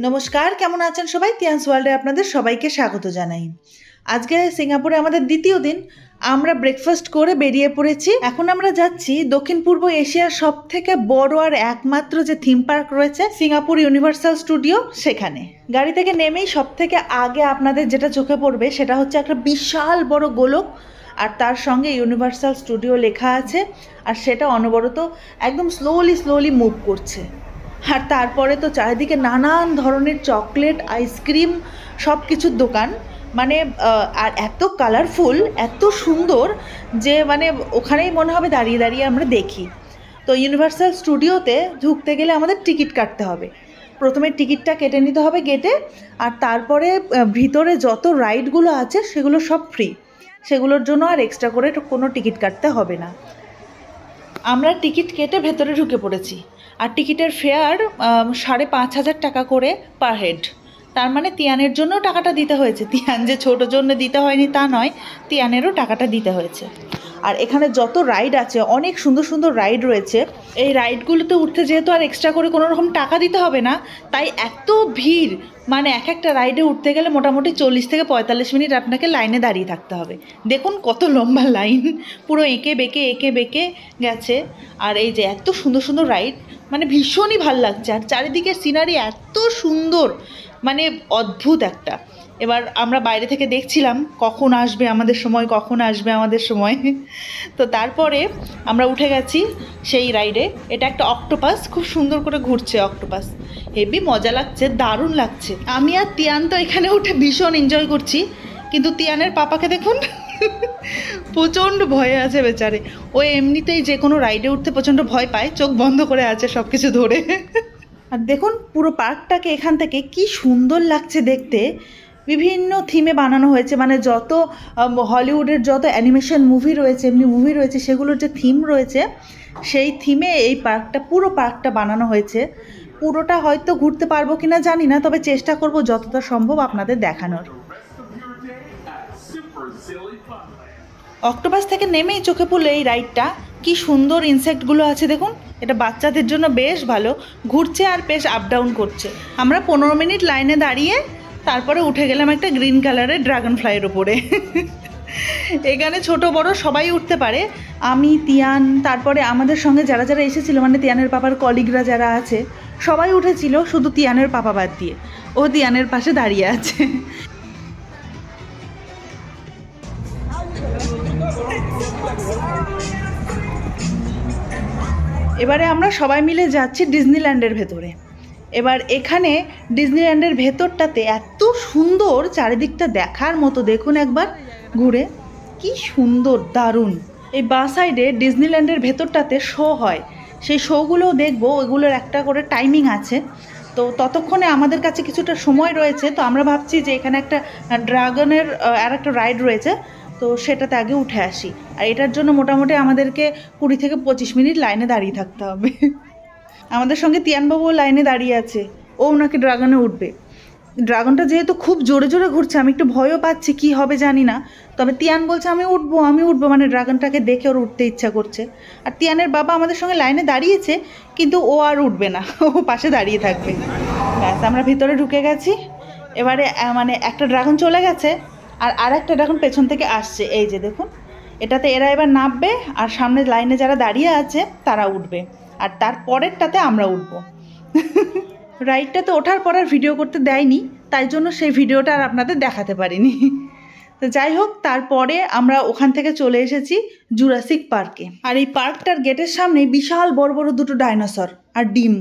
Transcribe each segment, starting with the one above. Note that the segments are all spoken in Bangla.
নমস্কার, কেমন আছেন সবাই? তিয়ান্স ওয়ার্ল্ডে আপনাদের সবাইকে স্বাগত জানাই। আজকে সিঙ্গাপুরে আমাদের দ্বিতীয় দিন। আমরা ব্রেকফাস্ট করে বেরিয়ে পড়েছি। এখন আমরা যাচ্ছি দক্ষিণ পূর্ব এশিয়ার সব থেকে বড় আর একমাত্র যে থিম পার্ক রয়েছে সিঙ্গাপুর ইউনিভার্সাল স্টুডিও, সেখানে। গাড়ি থেকে নেমেই সব থেকে আগে আপনাদের যেটা চোখে পড়বে সেটা হচ্ছে একটা বিশাল বড় গোলক, আর তার সঙ্গে ইউনিভার্সাল স্টুডিও লেখা আছে, আর সেটা অনবরত একদম স্লোলি মুভ করছে। আর তারপরে তো চারিদিকে নানান ধরনের চকলেট, আইসক্রিম, সব কিছুর দোকান, মানে আর এত কালারফুল, এত সুন্দর যে মানে ওখানেই মনে হবে দাঁড়িয়ে দাঁড়িয়ে আমরা দেখি। তো ইউনিভার্সাল স্টুডিওতে ঢুকতে গেলে আমাদের টিকিট কাটতে হবে। প্রথমে টিকিটটা কেটে নিতে হবে গেটে, আর তারপরে ভিতরে যত রাইডগুলো আছে সেগুলো সব ফ্রি, সেগুলোর জন্য আর এক্সট্রা করে কোনো টিকিট কাটতে হবে না। আমরা টিকিট কেটে ভেতরে ঢুকে পড়েছি, আর টিকিটের ফেয়ার 5,500 টাকা করে পার হেড। তার মানে তিয়ানের জন্য টাকাটা দিতে হয়েছে। তিয়ান যে ছোটোর জন্য দিতে হয়নি তা নয়, তিয়ানেরও টাকাটা দিতে হয়েছে। আর এখানে যত রাইড আছে, অনেক সুন্দর সুন্দর রাইড রয়েছে। এই রাইডগুলোতে উঠতে যেহেতু আর এক্সট্রা করে কোনো রকম টাকা দিতে হবে না, তাই এত ভিড়, মানে এক একটা রাইডে উঠতে গেলে মোটামুটি 40 থেকে 45 মিনিট আপনাকে লাইনে দাঁড়িয়ে থাকতে হবে। দেখুন কত লম্বা লাইন, পুরো এঁকে বেঁকে গেছে। আর এই যে এত সুন্দর সুন্দর রাইড, মানে ভীষণই ভাল লাগছে। আর চারিদিকের সিনারি এত সুন্দর, মানে অদ্ভুত একটা। এবার আমরা বাইরে থেকে দেখছিলাম কখন আসবে আমাদের সময়। তো তারপরে আমরা উঠে গেছি সেই রাইডে। এটা একটা অক্টোপাস, খুব সুন্দর করে ঘুরছে অক্টোপাস, হেভি মজা লাগছে, দারুণ লাগছে। আমি আর তিয়ান তো এখানে উঠে ভীষণ এনজয় করছি, কিন্তু তিয়ানের পাপাকে দেখুন প্রচণ্ড ভয়ে আছে বেচারে। ও এমনিতেই যে কোনো রাইডে উঠতে প্রচণ্ড ভয় পায়, চোখ বন্ধ করে আছে সব কিছু ধরে। আর দেখুন পুরো পার্কটাকে এখান থেকে কি সুন্দর লাগছে দেখতে। বিভিন্ন থিমে বানানো হয়েছে, মানে যত হলিউডের যত অ্যানিমেশন মুভি রয়েছে, এমনি মুভি রয়েছে, সেগুলোর যে থিম রয়েছে সেই থিমে এই পুরো পার্কটা বানানো হয়েছে। পুরোটা হয়তো ঘুরতে পারবো কিনা জানি না, তবে চেষ্টা করব যতটা সম্ভব আপনাদের দেখানোর। অক্টোপাস থেকে নেমেই চোখে পড়লো এই রাইডটা, কি সুন্দর ইনসেক্টগুলো আছে দেখুন। এটা বাচ্চাদের জন্য বেশ ভালো, ঘুরছে আর বেশ আপ ডাউন করছে। আমরা 15 মিনিট লাইনে দাঁড়িয়ে তারপরে উঠে গেলাম একটা গ্রিন কালারের ড্রাগন ফ্লাইয়ের ওপরে। এখানে ছোট বড় সবাই উঠতে পারে। আমি, তিয়ান, তারপরে আমাদের সঙ্গে যারা যারা এসেছিলো, মানে তিয়ানের পাপার কলিগরা যারা আছে সবাই উঠেছিল, শুধু তিয়ানের পাপা বাদ দিয়ে। ও তিয়ানের পাশে দাঁড়িয়ে আছে। এবারে আমরা সবাই মিলে যাচ্ছি ডিজনিল্যান্ডের ভেতরে। এবার এখানে ডিজনিল্যান্ডের ভেতরটাতে এত সুন্দর, চারিদিকটা দেখার মতো। দেখুন একবার ঘুরে, কি সুন্দর, দারুণ। এই বাঁ সাইডে ডিজনিল্যান্ডের ভেতরটাতে শো হয়, সেই শোগুলোও দেখবো। ওইগুলোর একটা করে টাইমিং আছে, তো ততক্ষণে আমাদের কাছে কিছুটা সময় রয়েছে। তো আমরা ভাবছি যে এখানে একটা ড্রাগনের আর একটা রাইড রয়েছে, তো সেটাতে আগে উঠে আসি। আর এটার জন্য মোটামুটি আমাদেরকে 20 থেকে 25 মিনিট লাইনে দাঁড়িয়ে থাকতে হবে। আমাদের সঙ্গে তিয়ানবাবুও লাইনে দাঁড়িয়ে আছে, ও নাকি ড্রাগনে উঠবে। ড্রাগনটা যেহেতু খুব জোরে জোরে ঘুরছে, আমি একটু ভয়ও পাচ্ছি, কি হবে জানি না। তবে তিয়ান বলছে আমি উঠবো, মানে ড্রাগনটাকে দেখে ওর উঠতে ইচ্ছা করছে। আর তিয়ানের বাবা আমাদের সঙ্গে লাইনে দাঁড়িয়েছে, কিন্তু ও আর উঠবে না, ও পাশে দাঁড়িয়ে থাকবে। ব্যাস, আমরা ভিতরে ঢুকে গেছি। এবারে মানে একটা ড্রাগন চলে গেছে, আর একটা ড্রাগন পেছন থেকে আসছে। এই যে দেখুন, এটাতে এরা এবার নামবে, আর সামনে লাইনে যারা দাঁড়িয়ে আছে তারা উঠবে, আর তার পরেরটাতে আমরা উঠবো। রাইডটাতে ওঠার পর আর ভিডিও করতে দেয়নি, তাই জন্য সেই ভিডিওটা আর আপনাদের দেখাতে পারিনি। তো যাই হোক, তারপরে আমরা ওখান থেকে চলে এসেছি জুরাসিক পার্কে। আর এই পার্কটার গেটের সামনে বিশাল বড় বড় দুটো ডাইনোসর আর ডিম,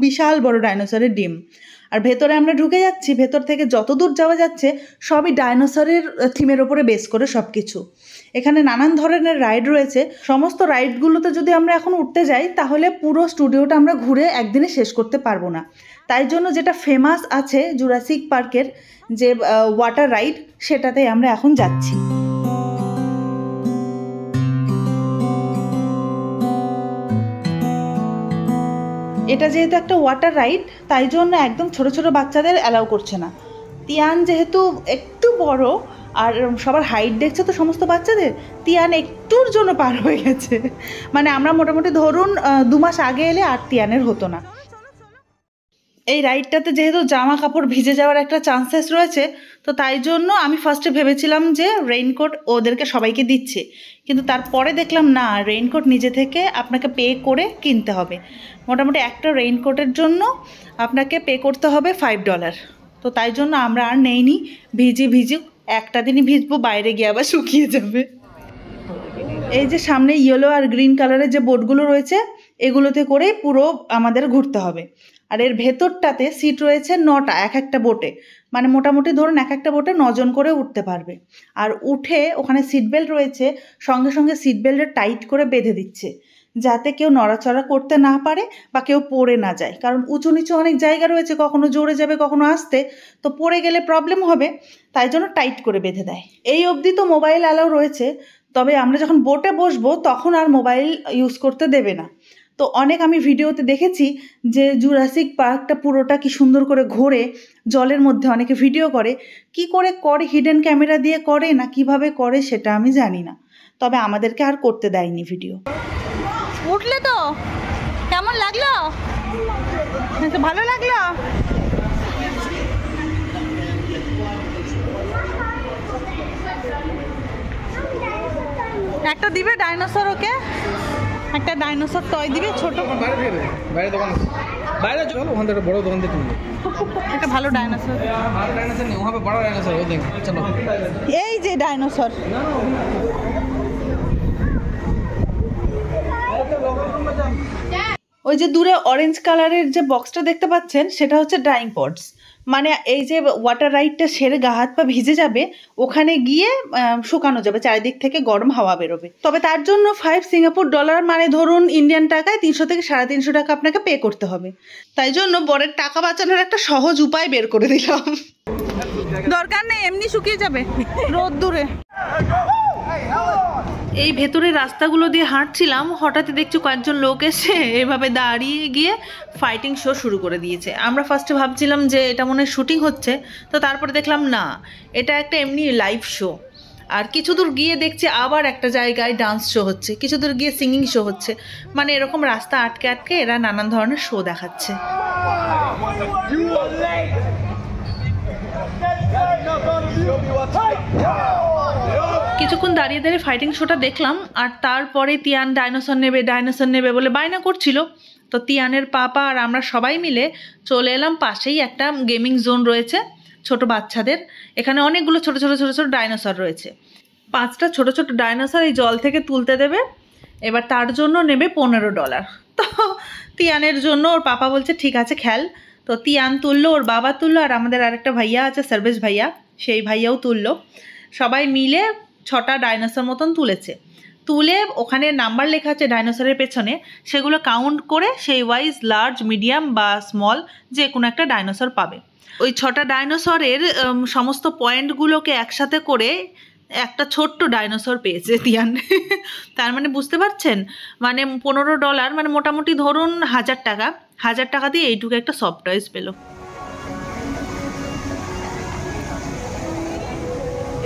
বিশাল বড় ডাইনোসরের ডিম। আর ভেতরে আমরা ঢুকে যাচ্ছি, ভেতর থেকে যত দূর যাওয়া যাচ্ছে সবই ডাইনোসরের থিমের ওপরে বেস করে সব কিছু। এখানে নানান ধরনের রাইড রয়েছে। সমস্ত রাইডগুলোতে যদি আমরা এখন উঠতে যাই, তাহলে পুরো স্টুডিওটা আমরা ঘুরে একদিনে শেষ করতে পারবো না। তাই জন্য যেটা ফেমাস আছে জুরাসিক পার্কের, যে ওয়াটার রাইড, সেটাতেই আমরা এখন যাচ্ছি। এটা যেহেতু একটা ওয়াটার রাইড, তাই জন্য একদম ছোট ছোট বাচ্চাদের অ্যালাউ করছে না। তিয়ান যেহেতু একটু বড়, আর সবার হাইট দেখছে তো সমস্ত বাচ্চাদের, তিয়ান একটুর জন্য পার হয়ে গেছে। মানে আমরা মোটামুটি ধরুন 2 মাস আগে এলে আর তিয়ানের হতো না। এই রাইডটাতে যেহেতু জামা কাপড় ভিজে যাওয়ার একটা চান্সেস রয়েছে, তো তাই জন্য আমি ফার্স্টে ভেবেছিলাম যে রেইনকোট ওদেরকে সবাইকে দিচ্ছে, কিন্তু তারপরে দেখলাম না, রেইনকোট নিজে থেকে আপনাকে পে করে কিনতে হবে। মোটামুটি একটা রেইনকোটের জন্য আপনাকে পে করতে হবে $5। তো তাই জন্য আমরা আর নেইনি, ভিজুক একটা দিনই ভিজবো, বাইরে গিয়ে আবার শুকিয়ে যাবে। এই যে সামনে ইয়েলো আর গ্রিন কালারের যে বোটগুলো রয়েছে, এগুলোতে করেই পুরো আমাদের ঘুরতে হবে। আর এর ভেতরটাতে সিট রয়েছে 9টা এক একটা বোটে, মানে মোটামুটি ধরুন এক একটা বোটে 9 জন করে উঠতে পারবে। আর উঠে ওখানে সিট বেল্ট রয়েছে, সঙ্গে সঙ্গে সিট বেল্টে টাইট করে বেঁধে দিচ্ছে, যাতে কেউ নড়াচড়া করতে না পারে বা কেউ পড়ে না যায়, কারণ উঁচু নিচু অনেক জায়গা রয়েছে, কখনো জোরে যাবে কখনো আসতে, তো পড়ে গেলে প্রবলেম হবে, তাই জন্য টাইট করে বেঁধে দেয়। এই অবধি তো মোবাইল অ্যালাউ রয়েছে, তবে আমরা যখন বোটে বসবো তখন আর মোবাইল ইউজ করতে দেবে না। তো অনেক আমি ভিডিওতে দেখেছি যে জুরাসিক পার্কটা পুরোটা কি সুন্দর করে ঘোরে জলের মধ্যে, অনেকে ভিডিও করে, কি করে করে হিডেন ক্যামেরা দিয়ে করে না কিভাবে করে সেটা আমি জানি না, তবে আমাদেরকে আর করতে দেয়নি ভিডিও। উঠলে তো কেমন লাগলো? ভালো লাগলো? একটা দিবে ডাইনোসর, ওকে একটা ডাইনোসর টয় দিবে ছোট, বাইরে দোকান আছে, বাইরে চল, ওখান থেকে বড় দোকান থেকে কিনবো একটা ভালো ডাইনোসর। ভালো ডাইনোসর নেই, ওখানে বড় ডাইনোসর, ওই দেখ, চলো। এই যে ডাইনোসর, ওই যে দূরে অরেঞ্জ কালারের যে বক্সটা দেখতে পাচ্ছেন সেটা হচ্ছে ড্রাইং পডস, মানে এই যে ওয়াটার রাইডটা সেরে গা হাত পা ভিজে যাবে, ওখানে গিয়ে শুকানো যাবে, চারিদিক থেকে গরম হাওয়া বেরোবে। তবে তার জন্য $5 মানে ধরুন ইন্ডিয়ান টাকায় 300 থেকে 350 টাকা আপনাকে পে করতে হবে। তাই জন্য বরের টাকা বাঁচানোর একটা সহজ উপায় বের করে দিলাম। দরকার নেই, এমনি শুকিয়ে যাবে রোদ দূরে। এই ভেতরের রাস্তাগুলো দিয়ে হাঁটছিলাম, হঠাৎই দেখছি কয়েকজন লোক এসে এভাবে দাঁড়িয়ে গিয়ে ফাইটিং শো শুরু করে দিয়েছে। আমরা ফার্স্টে ভাবছিলাম যে এটা মনে হয় শুটিং হচ্ছে, তো তারপরে দেখলাম না, এটা একটা এমনি লাইভ শো। আর কিছু দূর গিয়ে দেখছি আবার একটা জায়গায় ডান্স শো হচ্ছে, কিছু দূর গিয়ে সিঙ্গিং শো হচ্ছে, মানে এরকম রাস্তা আটকে আটকে এরা নানান ধরনের শো দেখাচ্ছে। কিছুক্ষণ দাঁড়িয়ে দাঁড়িয়ে ফাইটিং শোটা দেখলাম, আর তারপরে তিয়ান ডাইনোসর নেবে বলে বায়না করছিল। তো তিয়ানের পাপা আর আমরা সবাই মিলে চলে এলাম, পাশেই একটা গেমিং জোন রয়েছে ছোট বাচ্চাদের, এখানে অনেকগুলো ছোট ছোট ছোট ছোট ডাইনোসর রয়েছে। 5টা ছোট ছোট ডাইনোসর এই জল থেকে তুলতে দেবে, এবার তার জন্য নেবে $15। তো তিয়ানের জন্য ওর পাপা বলছে ঠিক আছে খেল। তো তিয়ান তুললো, ওর বাবা তুললো, আর আমাদের আরেকটা ভাইয়া আছে সর্বেশ ভাইয়া, সেই ভাইয়াও তুললো। সবাই মিলে 6টা ডাইনোসর মতন তুলেছে। তুলে ওখানে নাম্বার লেখা আছে ডাইনোসরের পেছনে, সেগুলো কাউন্ট করে সেই ওয়াইজ লার্জ, মিডিয়াম বা স্মল যে কোনো একটা ডাইনোসর পাবে। ওই 6টা ডাইনোসরের সমস্ত পয়েন্টগুলোকে একসাথে করে একটা ছোট্ট ডাইনোসর পেয়েছে তিয়ান। তার মানে বুঝতে পারছেন, মানে $15, মানে মোটামুটি ধরুন 1000 টাকা দিয়ে এইটুকু একটা সফট টয়েস পেলো।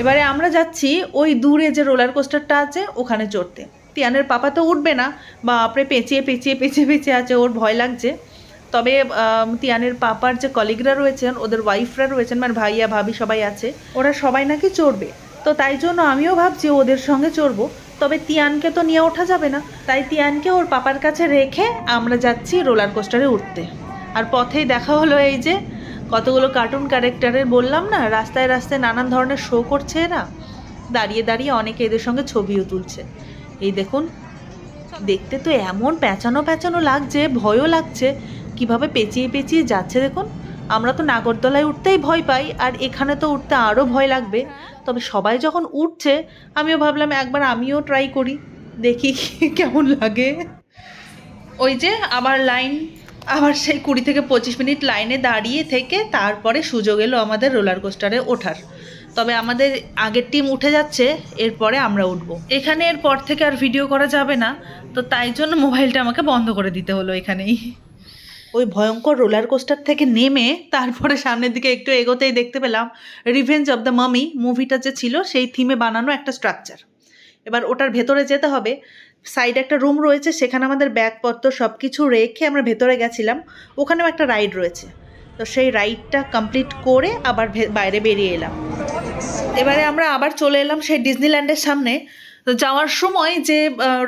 এবারে আমরা যাচ্ছি ওই দূরে যে রোলার কোস্টারটা আছে ওখানে চড়তে। তিয়ানের পাপা তো উঠবে না, বাপরে পেঁচিয়ে আছে, ওর ভয় লাগছে। তবে তিয়ানের পাপার যে কলিগরা রয়েছেন, ওদের ওয়াইফরা রয়েছেন, মানে ভাইয়া ভাবি সবাই আছে, ওরা সবাই নাকি চড়বে। তো তাই জন্য আমিও ভাবছি ওদের সঙ্গে চড়বো, তবে তিয়ানকে তো নিয়ে ওঠা যাবে না, তাই তিয়ানকে ওর পাপার কাছে রেখে আমরা যাচ্ছি রোলার কোস্টারে উঠতে। আর পথেই দেখা হলো এই যে কতগুলো কার্টুন ক্যারেক্টারের, বললাম না রাস্তায় রাস্তায় নানান ধরনের শো করছে এরা, দাঁড়িয়ে দাঁড়িয়ে অনেকে এদের সঙ্গে ছবিও তুলছে। এই দেখুন, দেখতে তো এমন প্যাঁচানো লাগছে, ভয়ও লাগছে, কিভাবে পেঁচিয়ে যাচ্ছে দেখুন। আমরা তো নাগরদোলায় উঠতেই ভয় পাই, আর এখানে তো উঠতে আরও ভয় লাগবে। তবে সবাই যখন উঠছে আমিও ভাবলাম একবার আমিও ট্রাই করি, দেখি কেমন লাগে। ওই যে আবার লাইন, আবার সেই 20 থেকে 25 মিনিট লাইনে দাঁড়িয়ে থেকে তারপরে সুযোগ এলো আমাদের রোলার কোস্টারে ওঠার। তবে আমাদের আগের টিম উঠে যাচ্ছে, এরপরে আমরা উঠবো। এখানে এরপর থেকে আর ভিডিও করা যাবে না, তো তাই জন্য মোবাইলটা আমাকে বন্ধ করে দিতে হলো এখানেই। ওই ভয়ঙ্কর রোলার কোস্টার থেকে নেমে তারপরে সামনের দিকে একটু এগোতেই দেখতে পেলাম রিভেঞ্জ অফ দ্য মামি মুভিটা যে ছিল সেই থিমে বানানো একটা স্ট্রাকচার। এবার ওটার ভেতরে যেতে হবে, সাইডে একটা রুম রয়েছে, সেখানে আমাদের ব্যাগপত্র সব কিছু রেখে আমরা ভেতরে গেছিলাম। ওখানেও একটা রাইড রয়েছে, তো সেই রাইডটা কমপ্লিট করে আবার বাইরে বেরিয়ে এলাম। এবারে আমরা আবার চলে এলাম সেই ডিজনিল্যান্ডের সামনে। তো যাওয়ার সময় যে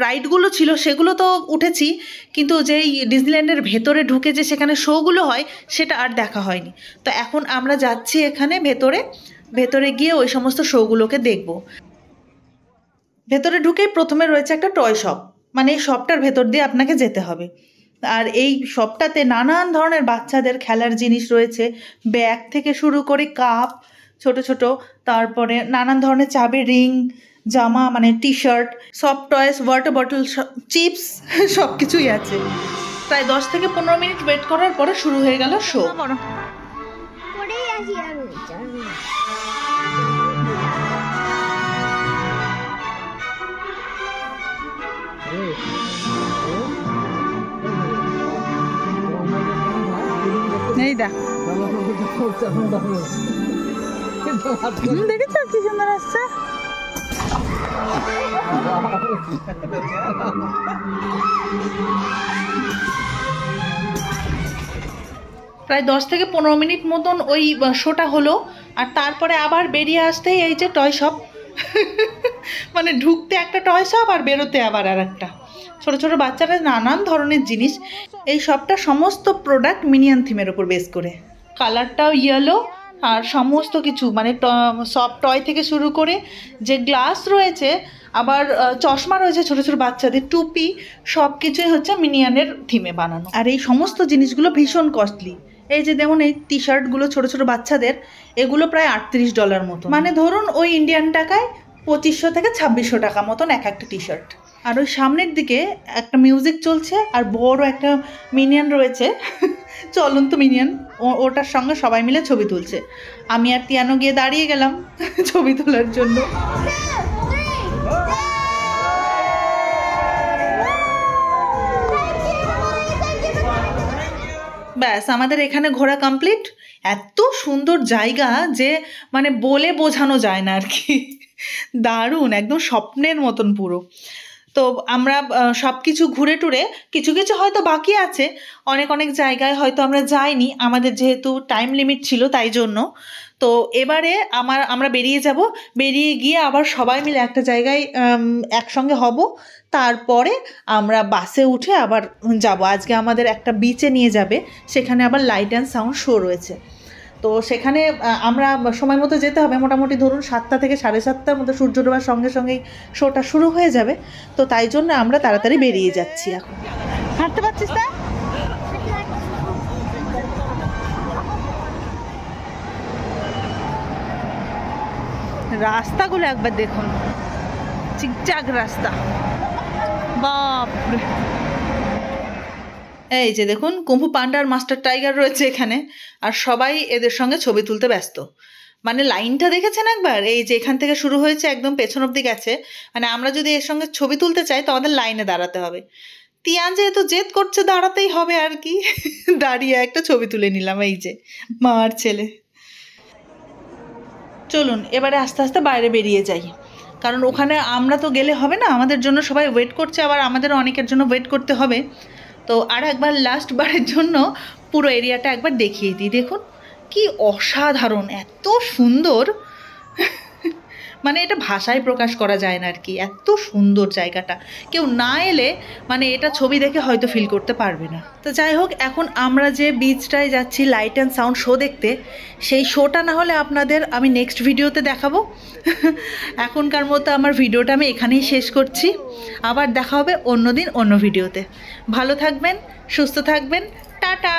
রাইডগুলো ছিল সেগুলো তো উঠেছি, কিন্তু যেই ডিজনিল্যান্ডের ভেতরে ঢুকে যে সেখানে শোগুলো হয় সেটা আর দেখা হয়নি। তো এখন আমরা যাচ্ছি এখানে ভেতরে গিয়ে ওই সমস্ত শোগুলোকে দেখব। ভেতরে ঢুকেই প্রথমে রয়েছে একটা টয় শপ, মানে এই শপটার ভেতর দিয়ে আপনাকে যেতে হবে। আর এই শপটাতে নানান ধরনের বাচ্চাদের খেলার জিনিস রয়েছে, ব্যাগ থেকে শুরু করে কাপ, ছোট ছোট, তারপরে নানান ধরনের চাবি, রিং, জামা, মানে T shirt, soft toys, water bottle, chips, সব কিছুই আছে। প্রায় 10 থেকে 15 মিনিট ওয়েট করার পরে শুরু হয়ে গেল শো। এই দেখ, দেখেছ কি সুন্দর আসছে। প্রায় 10 থেকে 15 মিনিট মতন ওই শোটা হলো, আর তারপরে আবার বেরিয়ে আসতেই এই যে টয় শপ, মানে ঢুকতে একটা টয় শপ আর বেরোতে আবার আর একটা। ছোটো ছোটো বাচ্চারা নানান ধরনের জিনিস। এই শপটা সমস্ত প্রোডাক্ট মিনিয়ন থিমের ওপর বেস করে, কালারটাও ইয়েলো, আর সমস্ত কিছু মানে সফট টয় থেকে শুরু করে যে গ্লাস রয়েছে, আবার চশমা রয়েছে, ছোটো ছোটো বাচ্চাদের টুপি, সব কিছুই হচ্ছে মিনিয়নের থিমে বানানো। আর এই সমস্ত জিনিসগুলো ভীষণ কস্টলি। এই যে যেমন এই টি শার্টগুলো ছোটো ছোটো বাচ্চাদের, এগুলো প্রায় $38 মতো, মানে ধরুন ওই ইন্ডিয়ান টাকায় 2500 থেকে 2600 টাকা মতন এক একটা টি শার্ট। আর ওই সামনের দিকে একটা মিউজিক চলছে, আর বড় একটা মিনিয়ন রয়েছে, চলন্ত মিনিয়ন, ওটার সঙ্গে সবাই মিলে ছবি তুলছে। আমি আর তিয়ানো গিয়ে দাঁড়িয়ে গেলাম ছবি তোলার জন্য। ব্যাস, আমাদের এখানে ঘোরা কমপ্লিট। এত সুন্দর জায়গা যে মানে বলে বোঝানো যায় না আর কি, দারুণ, একদম স্বপ্নের মতন পুরো। তো আমরা সব কিছু ঘুরে টুরে, কিছু কিছু হয়তো বাকি আছে, অনেক জায়গায় হয়তো আমরা যাইনি, আমাদের যেহেতু টাইম লিমিট ছিল তাই জন্য। তো এবারে আমরা বেরিয়ে গিয়ে আবার সবাই মিলে একটা জায়গায় একসঙ্গে হব, তারপরে আমরা বাসে উঠে আবার যাব। আজকে আমাদের একটা বিচে নিয়ে যাবে, সেখানে আবার লাইট অ্যান্ড সাউন্ড শো রয়েছে। তো সেখানে আমরা সময় মতো যেতে হবে, মোটামুটি ধরুন 7টা থেকে 7:30টার মধ্যে সূর্য ডোবার সঙ্গে সঙ্গেই শোটা শুরু হয়ে যাবে। তো তাই জন্য আমরা তাড়াতাড়ি বেরিয়ে যাচ্ছি। এখন হাঁটতে পারছিস না? রাস্তাগুলো একবার দেখুন, চিকচাক রাস্তা, বাপরে। এই যে দেখুন, কুম্ফু পান্ডা আর মাস্টার টাইগার রয়েছে এখানে, আর সবাই এদের সঙ্গে ছবি তুলতে ব্যস্ত। মানে লাইনটা দেখেছেন একবার, এই যে এখান থেকে শুরু হয়েছে একদম পেছন অবধি গেছে। মানে আমরা যদি এর সঙ্গে ছবি তুলতে চাই তো আমাদের লাইনে দাঁড়াতে হবে। তিয়ান যেহেতু জেদ করছে দাঁড়াতেই হবে আর কি, দাঁড়িয়ে একটা ছবি তুলে নিলাম, এই যে মা আর ছেলে। চলুন এবারে আস্তে আস্তে বাইরে বেরিয়ে যাই, কারণ ওখানে আমরা তো গেলে হবে না, আমাদের জন্য সবাই ওয়েট করছে, আবার আমাদেরও অনেকের জন্য ওয়েট করতে হবে। তো আর একবার লাস্ট বারের জন্য পুরো এরিয়াটা একবার দেখিয়ে দিই। দেখুন কি অসাধারণ, এত সুন্দর, মানে এটা ভাষায় প্রকাশ করা যায় না আর কি, এত সুন্দর জায়গাটা। কেউ না এলে মানে এটা ছবি দেখে হয়তো ফিল করতে পারবে না। তো যাই হোক, এখন আমরা যে বিচটায় যাচ্ছি লাইট অ্যান্ড সাউন্ড শো দেখতে, সেই শোটা না হলে আপনাদের আমি নেক্সট ভিডিওতে দেখাবো। এখনকার মতো আমার ভিডিওটা আমি এখানেই শেষ করছি, আবার দেখা হবে অন্য দিন অন্য ভিডিওতে। ভালো থাকবেন, সুস্থ থাকবেন, টাটা।